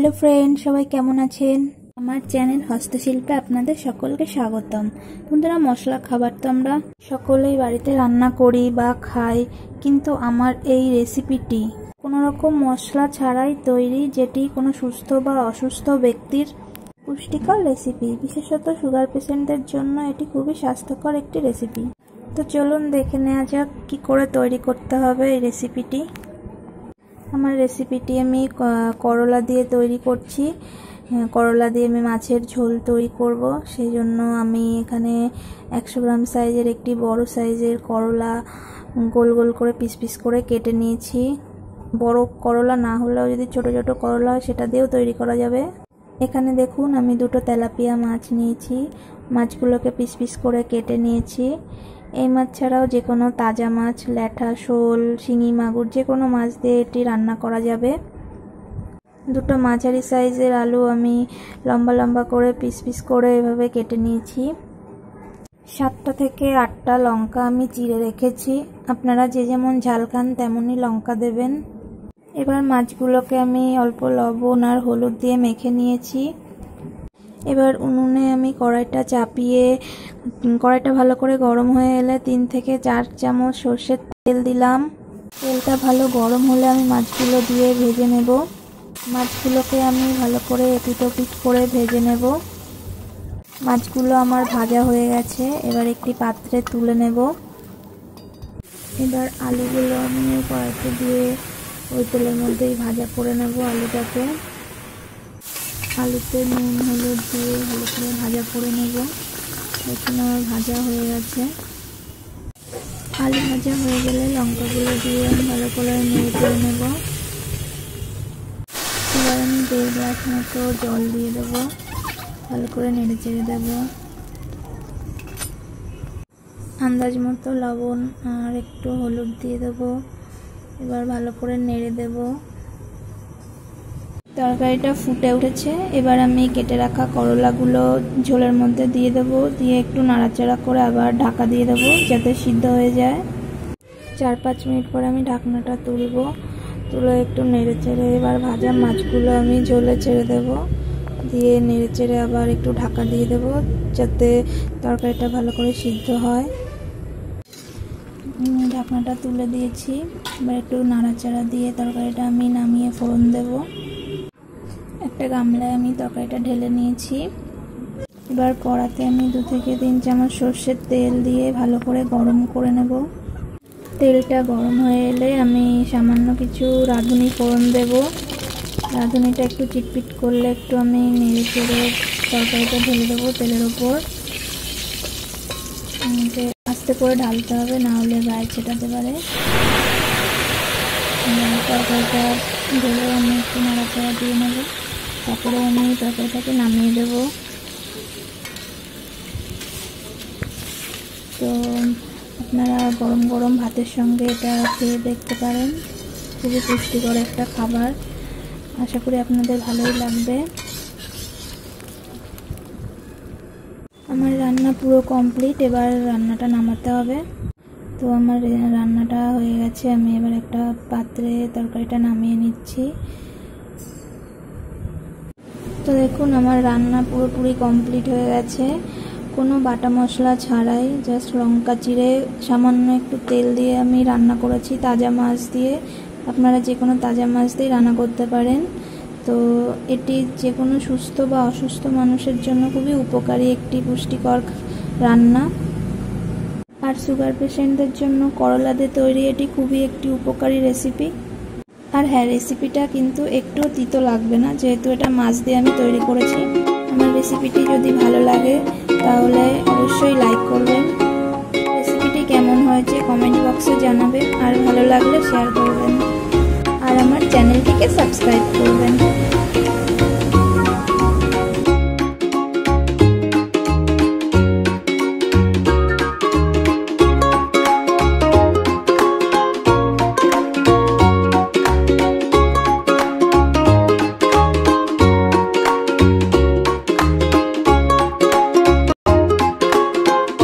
Hello friend, সবাই কেমন আছেন? আমার চ্যানেল হস্তশিল্পে আপনাদের সকলকে স্বাগতম। বন্ধুরা, মশলা খাবার তো আমরা সকলেই বাড়িতে রান্না করি বা খাই, কিন্তু আমার এই রেসিপিটি কোনো রকম মশলা ছাড়াই তৈরি, যেটি কোনো সুস্থ বা অসুস্থ ব্যক্তির পুষ্টিকর রেসিপি। বিশেষত সুগার পেশেন্টদের জন্য এটি খুবই স্বাস্থ্যকর একটি রেসিপি। তো চলুন দেখে নেওয়া যাক কী করে তৈরি করতে হবে এই রেসিপিটি। আমার রেসিপিটি আমি করলা দিয়ে তৈরি করছি। করলা দিয়ে আমি মাছের ঝোল তৈরি করব। সেই জন্য আমি এখানে 100 গ্রাম সাইজের একটি বড় সাইজের করলা গোল গোল করে পিস পিস করে কেটে নিয়েছি। বড় করলা না হলেও যদি ছোট ছোট করলা হয় সেটা দিয়েও তৈরি করা যাবে। এখানে দেখুন আমি দুটো তেলাপিয়া মাছ নিয়েছি। মাছগুলোকে পিস পিস করে কেটে নিয়েছি। এই মাছ ছাড়াও যে কোনো তাজা মাছ, ল্যাঠা, শোল, শিঙি, মাগুর যে কোনো মাছ দিয়ে এটি রান্না করা যাবে। দুটো মাঝারি সাইজের আলু আমি লম্বা লম্বা করে পিস পিস করে এভাবে কেটে নিয়েছি। 7টা থেকে 8টা লঙ্কা আমি চিড়ে রেখেছি। আপনারা যে যেমন ঝাল খান তেমনই লঙ্কা দেবেন। এবার মাছগুলোকে আমি অল্প লবণ আর হলুদ দিয়ে মেখে নিয়েছি। এবার উনুনে আমি কড়াইটা চাপিয়ে কড়াইটা ভালো করে গরম হয়ে এলে 3 থেকে 4 চামচ সর্ষের তেল দিলাম। তেলটা ভালো গরম হলে আমি মাছগুলো দিয়ে ভেজে নেব। মাছগুলোকে আমি ভালো করে এপিট ওপিট করে ভেজে নেব। মাছগুলো আমার ভাজা হয়ে গেছে। এবার একটি পাত্রে তুলে নেব। এবার আলুগুলো আমি কড়াইতে দিয়ে ওই তেলের মধ্যেই ভাজা করে নেব। আলুটাকে আলুতে নুন হলুদ দিয়ে ভালো করে ভাজা করে নেব। এখানে আমার ভাজা হয়ে গেছে। আলু ভাজা হয়ে গেলে লঙ্কাগুলো দিয়ে আমি ভালো করে নেড়ে চেড়ে নেব। এবার আমি 1.5 গ্লাস মতো জল দিয়ে দেবো। ভালো করে নেড়ে চেড়ে দেবো। আন্দাজ মতো লবণ আর একটু হলুদ দিয়ে দেবো। এবার ভালো করে নেড়ে দেব। তরকারিটা ফুটে উঠেছে। এবার আমি কেটে রাখা করলাগুলো ঝোলের মধ্যে দিয়ে দেবো। দিয়ে একটু নাড়াচাড়া করে আবার ঢাকা দিয়ে দেবো যাতে সিদ্ধ হয়ে যায়। 4-5 মিনিট পরে আমি ঢাকনাটা তুলে একটু নেড়ে চেড়ে এবার ভাজা মাছগুলো আমি ঝোলে ছেড়ে দেব। দিয়ে নেড়ে চেড়ে আবার একটু ঢাকা দিয়ে দেব যাতে তরকারিটা ভালো করে সিদ্ধ হয়। ঢাকনাটা তুলে দিয়েছি। এবার একটু নাড়াচাড়া দিয়ে তরকারিটা আমি নামিয়ে ফোড়ন দেব। একটা গামলায় আমি তরকারিটা ঢেলে নিয়েছি। এবার কড়াতে আমি 2 থেকে 3 চামচ সর্ষের তেল দিয়ে ভালো করে গরম করে নেব। তেলটা গরম হয়ে এলে আমি সামান্য কিছু রাঁধুনি ফোড়ন দেব। রাঁধুনিটা একটু চিটপিট করলে একটু আমি নেড়ে চেড়ে তরকারিটা ঢেলে দেবো তেলের ওপর। আস্তে করে ঢালতে হবে, না হলে গায়ে ছেটাতে পারে। তরকারিটা ঢেলে আমি একটু নাড়াচাড়া দিয়ে নেব। তারপরে আমি তরকারিটাকে নামিয়ে দেব। তো আপনারা গরম গরম ভাতের সঙ্গে এটা খেয়ে দেখতে পারেন। খুবই পুষ্টিকর একটা খাবার। আশা করি আপনাদের ভালোই লাগবে। আমার রান্না পুরো কমপ্লিট। এবার রান্নাটা নামাতে হবে। তো আমার রান্নাটা হয়ে গেছে। আমি এবার একটা পাত্রে তরকারিটা নামিয়ে নিচ্ছি। তো দেখুন আমার রান্না পুরোপুরি কমপ্লিট হয়ে গেছে। কোনো বাটা মশলা ছাড়াই জাস্ট লঙ্কা চিড়ে সামান্য একটু তেল দিয়ে আমি রান্না করেছি তাজা মাছ দিয়ে। আপনারা যে কোনো তাজা মাছ দিয়ে রান্না করতে পারেন। তো এটি যে কোনো সুস্থ বা অসুস্থ মানুষের জন্য খুবই উপকারী একটি পুষ্টিকর রান্না। আর সুগার পেশেন্টদের জন্য করলা দিয়ে তৈরি এটি খুবই একটি উপকারী রেসিপি। আর হ্যাঁ, রেসিপিটা কিন্তু একটু তিতো লাগবে না, যেহেতু এটা মাছ দিয়ে আমি তৈরি করেছি। আমার রেসিপিটি যদি ভালো লাগে তাহলে অবশ্যই লাইক করবেন। রেসিপিটি কেমন হয়েছে কমেন্ট বক্সে জানাবেন। আর ভালো লাগলে শেয়ার করবেন। আর আমার চ্যানেলটিকে সাবস্ক্রাইব করবেন।